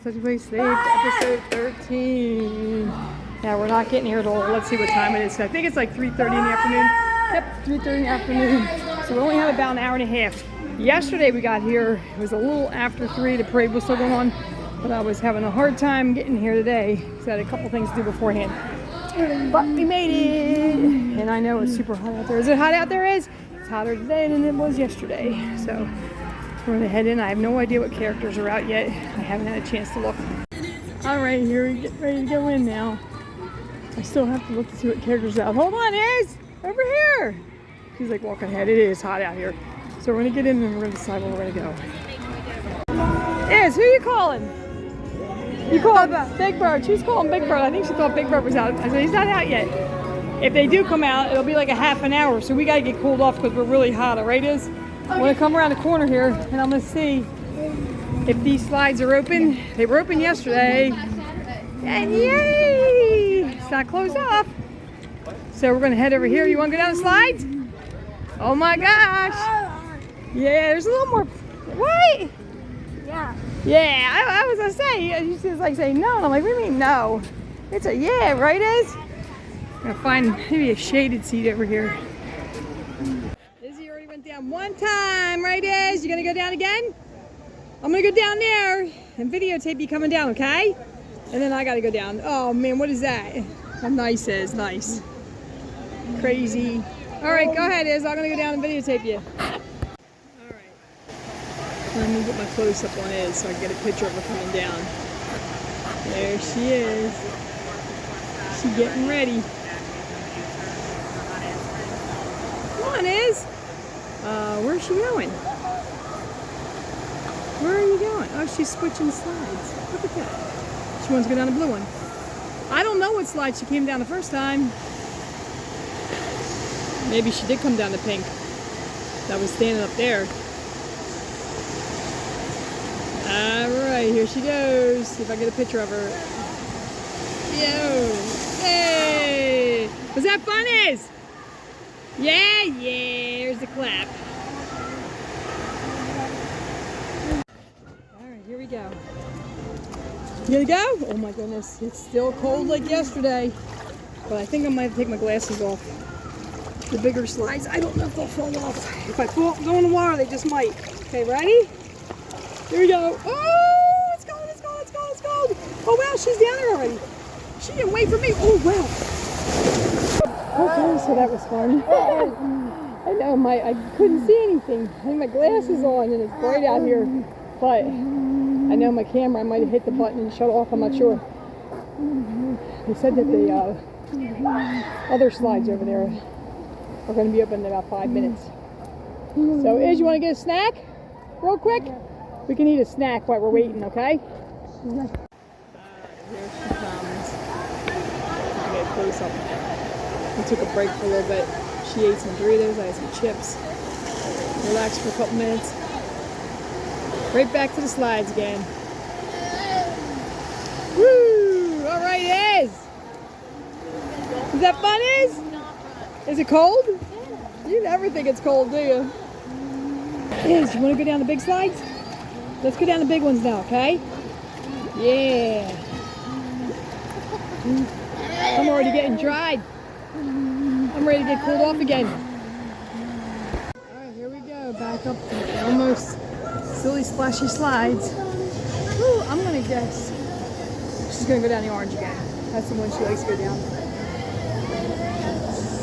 Such a Place Saved, episode 13. Now we're not getting here till, let's see what time it is. I think it's like 3:30 in the afternoon. Yep, 3:30 in the afternoon. So we only have about an hour and a half. Yesterday we got here, it was a little after 3, the parade was still going on, but I was having a hard time getting here today because I had a couple things to do beforehand. But we made it, and I know it's super hot out there. Is it hot out there, Is? It's hotter today than it was yesterday. So we're gonna head in. I have no idea what characters are out yet. I haven't had a chance to look. All right, here we get ready to go in now. I still have to look to see what characters are out. Hold on, Iz! Over here! She's like walking ahead. It is hot out here. So we're gonna get in and we're gonna decide where we're gonna go. Iz, who are you calling? You called Big Bird. She's calling Big Bird. I think she thought Big Bird was out. I said, he's not out yet. If they do come out, it'll be like a half an hour. So we gotta get cooled off because we're really hot, all right, Iz? I'm gonna come around the corner here and I'm gonna see if these slides are open. They were open yesterday. And yay! It's not closed off. So we're gonna head over here. You wanna go down the slides? Oh my gosh! Yeah, there's a little more. What? Yeah. Yeah, I was gonna say, she was like saying no, and I'm like, what do you mean no? It's a yeah, right, Iz? I'm gonna find maybe a shaded seat over here. Izzy already went down one time, right, Iz? You gonna go down again? I'm gonna go down there and videotape you coming down, okay? And then I gotta go down. Oh man, what is that? How nice, Iz, nice. Crazy. All right, go ahead, Iz. I'm gonna go down and videotape you. Let me get my close up on Iz so I can get a picture of her coming down. There she is. She's getting ready. Come on, Iz. Where's she going? Where are you going? Oh, she's switching slides. Look at that. She wants to go down the blue one. I don't know what slide she came down the first time. Maybe she did come down the pink. That was standing up there. Alright, here she goes. See if I get a picture of her. Yo! Hey! Was that fun, Iz? Yeah, yeah, here's the clap. Alright, here we go. You gonna go? Oh my goodness, it's still cold like yesterday. But I think I might have to take my glasses off. The bigger slides, I don't know if they'll fall off. If I go in the water, they just might. Okay, ready? Here we go. Oh, it's cold, it's cold, it's cold, it's cold. Oh, wow, she's down there already. She didn't wait for me. Oh, wow. Okay, so that was fun. I know, I couldn't see anything. I had my glasses on and it's bright out here. But I know my camera, I might have hit the button and shut off. I'm not sure. They said that the other slides over there are going to be open in about 5 minutes. So, Iz, you want to get a snack real quick? We can eat a snack while we're waiting, okay? Here she comes. I get a close up. We took a break for a little bit. She ate some Doritos, I had some chips. Relaxed for a couple minutes. Right back to the slides again. Woo! All right, Iz. Is that fun, Iz? Is it cold? You never think it's cold, do you? Iz, you want to go down the big slides? Let's go down the big ones now, okay? Yeah. I'm already getting dried. I'm ready to get cooled off again. Alright, here we go. Back up to almost silly splashy slides. Woo, I'm gonna guess she's gonna go down the orange again. That's the one she likes to go down.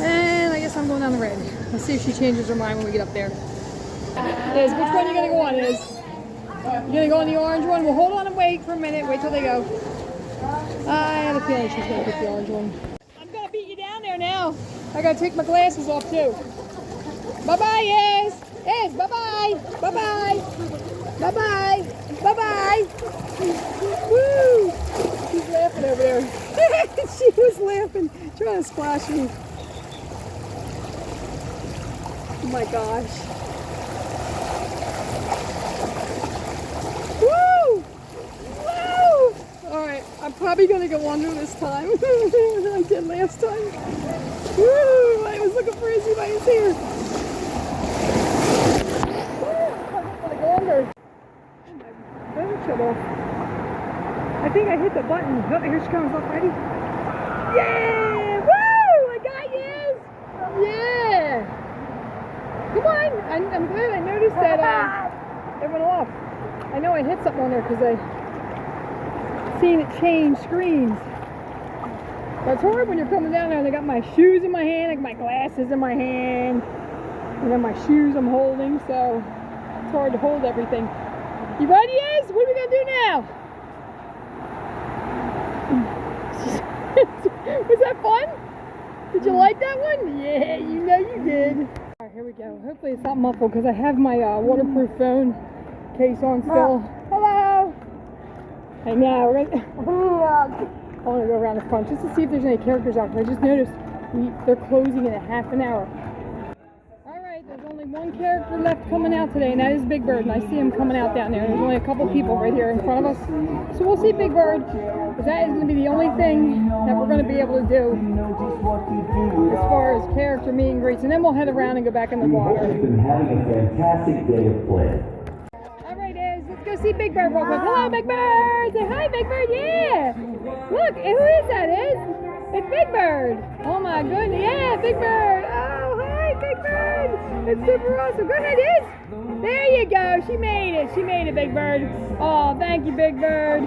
And I guess I'm going down the red. Let's see if she changes her mind when we get up there. Iz, which one are you gonna go on, Iz? You gonna go on the orange one? Well, hold on and wait for a minute. Wait till they go. I had a feeling she's gonna pick the orange one. I'm gonna beat you down there now. I gotta take my glasses off too. Bye-bye, Iz. Iz, bye-bye. Bye-bye. Bye-bye. Bye-bye. Woo! She's laughing over there. She was laughing, trying to splash me. Oh my gosh. I'm probably going to go under this time than I did last time. Woo! I was looking for Izzy, but he's here. Woo! I'm going to go under. Oh, my phone shut off. think I hit the button. Oh, here she comes. Up, ready? Yeah! Woo! I got you! Yeah! Come on! I'm glad I noticed that it went off. I know I hit something on there because I seen it change screens. But it's hard when you're coming down there and I got my shoes in my hand, I got my glasses in my hand, and then my shoes I'm holding, so it's hard to hold everything. You ready, Iz? What are we gonna do now? Was that fun? Did you like that one? Yeah, you know you did. Alright, here we go. Hopefully it's not muffled because I have my waterproof phone case on still. Hello! I know, we're gonna, I want to go around the front just to see if there's any characters out there. I just noticed they're closing in a half an hour. Alright, there's only one character left coming out today, and that is Big Bird, and I see him coming out down there. There's only a couple people right here in front of us. So we'll see Big Bird, because that is going to be the only thing that we're going to be able to do as far as character meet and greets, and then we'll head around and go back in the water. We've been having a fantastic day of play. Alright, Iz, let's go see Big Bird real quick. Hello, Big Bird! Say hi, Big Bird, yeah! Look, who is that, Iz? It's Big Bird! Oh my goodness, yeah, Big Bird! Oh, hi, Big Bird! It's super awesome. Go ahead, Iz! There you go, she made it, Big Bird. Oh, thank you, Big Bird.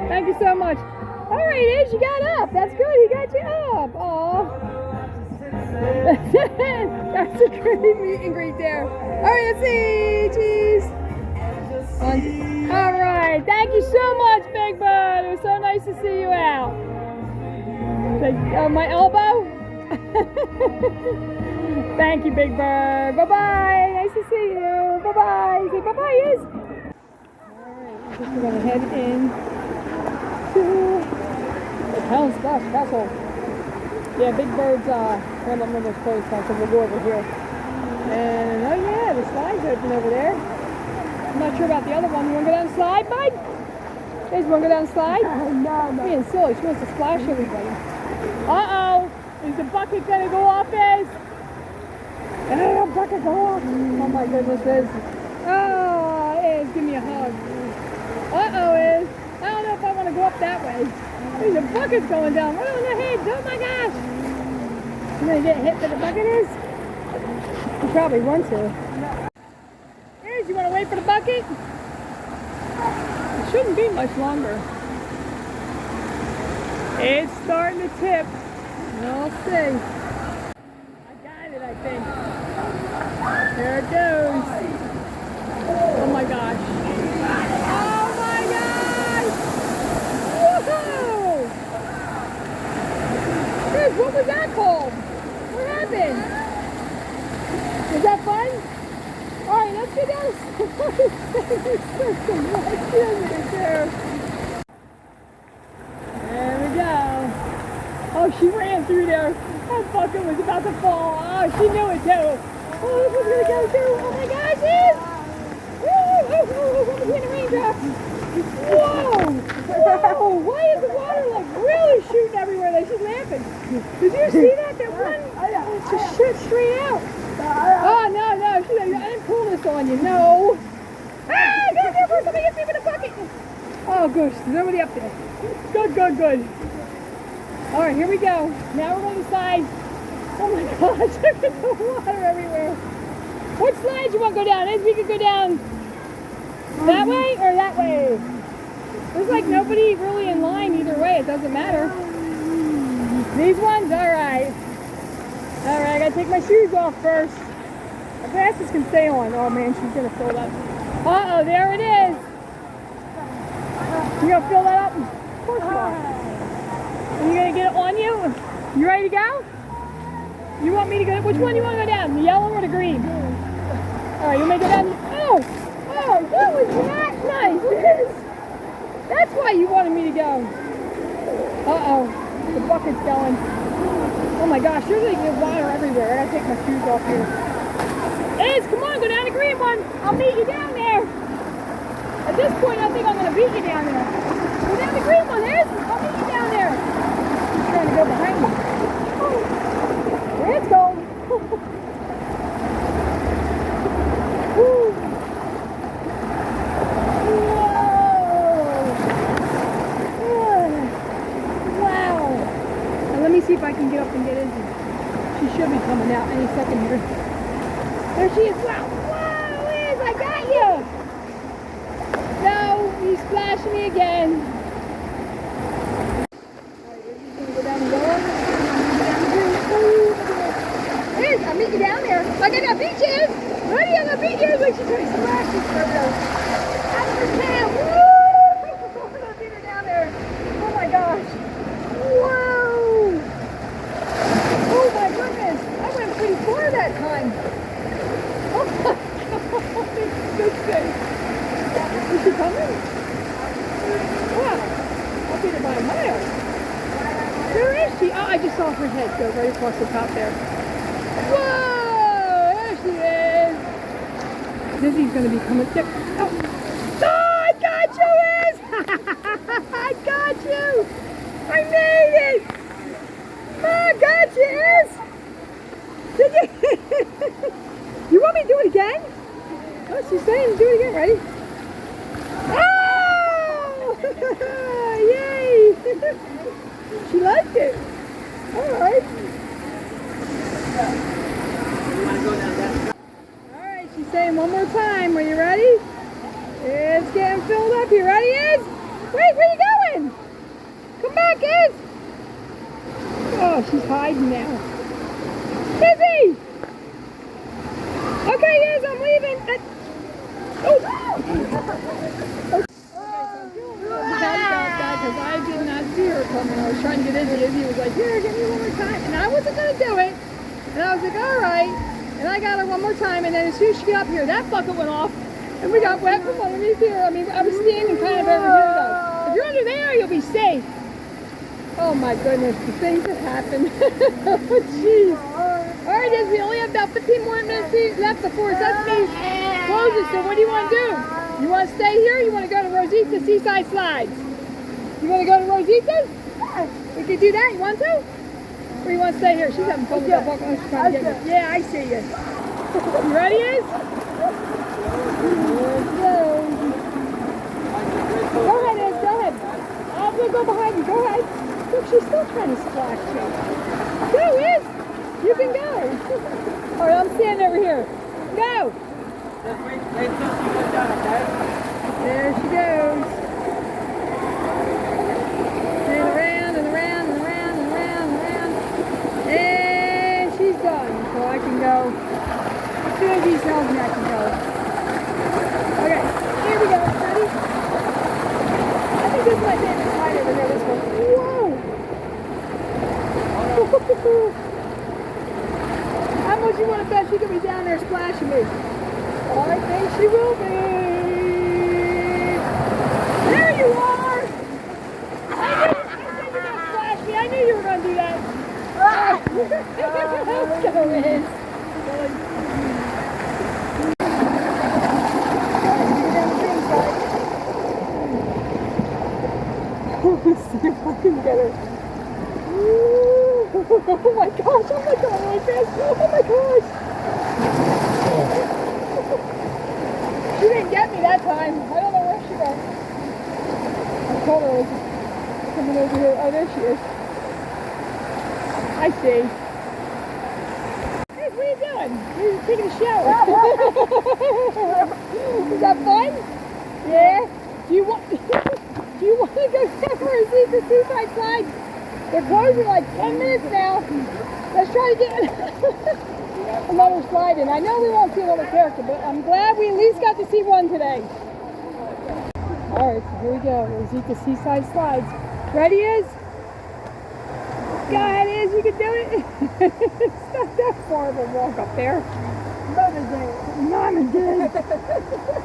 Thank you so much. Alright, Iz, you got up. That's good, he got you up. Oh. That's a great meet and greet there. Alright, let's see. Cheese. Alright, thank you so much, Big Bird. It was so nice to see you out. Like, my elbow? Thank you, Big Bird. Bye-bye. Nice to see you. Bye-bye. Say bye-bye, Iz. Alright, we're going to head in to the town stuff. Castle. Yeah, Big Bird's random numbers closed now, so we'll go over here. And, oh yeah, the slide's open over there. I'm not sure about the other one. You want to go down the slide, bud? Guys, you want to go down the slide? No. Being silly. She wants to splash everybody. Uh-oh. Is the bucket going to go off, Iz? Oh, bucket go off. Oh, my goodness, Iz. Oh, Iz, give me a hug. Uh-oh, Iz. I don't know if I want to go up that way. There's a bucket's going down right on the head. Oh, my gosh. You going to get hit by the bucket, Iz? You probably want to. You want to wait for the bucket? It shouldn't be much longer. It's starting to tip. We'll see. I got it, I think. There it goes. Oh my gosh. Oh my gosh! Woohoo! Chris, what was that called? What happened? Was that fun? Alright, let's go down. There we go. Oh, she ran through there. That bucket was about to fall. Oh, she knew it too. Oh, this one's gonna go too. Oh my gosh, Iz! Woo! Oh, in the raindrops. Whoa! Whoa! Why is the water like really shooting everywhere? Like she's laughing. Did you see that? That one just shot straight out. Oh, no. She's like, I didn't pull this on you. No. Ah, go there for somebody hits me with a bucket. Oh, gosh. There's nobody up there. Good. All right, here we go. Now we're on the side. Oh, my gosh. Look at the water everywhere. What slide do you want to go down? We could go down that way or that way. There's like nobody really in line either way. It doesn't matter. These ones? All right. All right, I got to take my shoes off first. My glasses can stay on. Oh, man, she's going to fill that up. Uh-oh, there it is. You going to fill that up? Of course you are. Are you going to get it on you? You ready to go? You want me to go? Which one you want to go down? The yellow or the green? All right, you want me to go down? Oh, that was not nice. That's why you wanted me to go. Uh-oh, the bucket's going. Oh my gosh, there's like water everywhere. I gotta take my shoes off here. Iz, come on, go down the green one. I'll meet you down there. At this point, I think I'm gonna beat you down there. Go down the green one, Iz. I'll meet you down there. She's trying to go behind me. Oh, where it's going. She'll be coming out any second here. There she is. Wow. Whoa, Liz, I got you. No, he's splashing me again. Liz, I'll meet you down there. Like I got beaches. Ready, I'm gonna beat you. Like she's trying to splash me. Out of her can. Woo! I'm gonna beat her down there. Oh my gosh. Whoa! Oh my goodness. I went pretty far that time. Oh my god. Good thing. Is she coming? Wow. I'll beat her by a mile. Where is she? Oh, I just saw her head go right across the top there. Whoa! There she is. Lizzie's going to be coming. Oh. Oh, I got you, Liz! I got you! I made it! Oh, I got you, Liz! Did you? You want me to do it again? Oh, she's saying do it again. Ready? Oh! Yay! She liked it. All right. All right, she's saying one more time. Are you ready? It's getting filled up. You ready, Iz? Wait, where you going? Come back, Iz. Oh, she's hiding now. Izzy! Okay, Iz, I'm leaving. Oh! Because I did not see her coming. I was trying to get Izzy. Izzy was like, here, give me one more time. And I wasn't going to do it. And I was like, all right. And I got her one more time. And then as soon as she got up here, that bucket went off. And we got wet from underneath here. I mean, I was standing kind of over here, though. If you're under there, you'll be safe. Oh, my goodness. The things that happen. Oh, jeez. All right, Izzy, we only have about 15 more minutes left before Sesame closes. So what do you want to do? You want to stay here or you want to go to Rosita's Seaside Slides? You want to go to Rosita's? We could do that. You want to? Or you want to stay here? She's having fun with that bucket. She's trying to get me. Yeah, I see you. You ready, Iz? Go ahead, Iz. Go ahead. I'm going to go behind you. Go ahead. Look, she's still trying to splash you. Go, Iz. You can go. All right, I'm standing over here. Go. Just wait till she goes down, okay? There she goes. And around and around and around and around and around. And she's done. So I can go. As soon as he tells me I can go. Okay, here we go. Ready? I think this is my favorite slide over here. This one. Whoa! How much you want to bet she could be down there splashing me? I think she will be. There you are. I said you were going to splash me. I knew you were going to do that. Let's go, Liz. Let's see if I can get her. Oh my gosh, oh my god, really fast. Oh my gosh. She didn't get me that time. I don't know where she went. I told her I was coming over here. Oh, there she is. I see. Hey, what are you doing? You're taking a shower. Is that fun? Yeah? Do you want to go down for a seaside slide? They're closing like 10 minutes now. Let's try to get another slide in. I know we won't see another character, but I'm glad we at least got to see one today. All right, so here we go. Rosita's Seaside Slides. Ready, Iz? Go ahead, Iz. You can do it. It's not that far of a walk up there. Mama did. Mama did.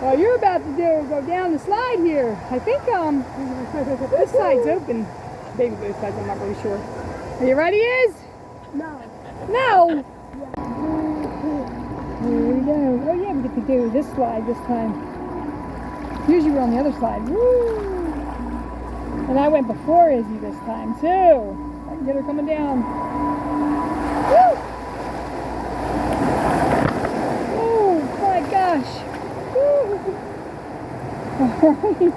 Well, you're about to go down the slide here. I think this side's open. Maybe both sides, I'm not really sure. Are you ready, Iz? No. No! Yeah. Here we go. Oh yeah, we get to do this slide this time. Usually we're on the other side. Woo! And I went before Izzy this time too. I can get her coming down. Woo! Oh my gosh. Woo! Alright.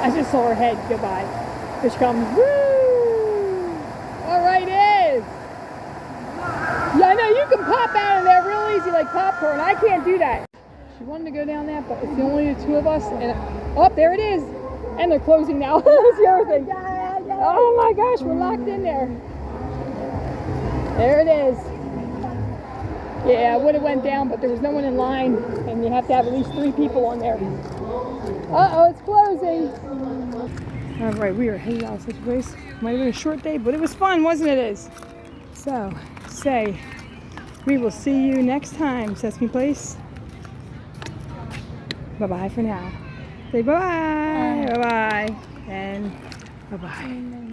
I just just saw her head go by. Here she comes. Woo! All right, Iz. Yeah, I know, you can pop out of there real easy like popcorn. I can't do that. She wanted to go down that, but it's only the two of us. And oh, there it is. And they're closing now. That's the other thing. Oh my gosh, we're locked in there. There it is. Yeah, I would have went down, but there was no one in line, and you have to have at least 3 people on there. Uh-oh, it's closing. All right, we are headed out of such a place. Might have been a short day, but it was fun, wasn't it, Iz? So, we will see you next time, Sesame Place. Bye-bye for now. Say bye-bye, bye-bye, and bye-bye.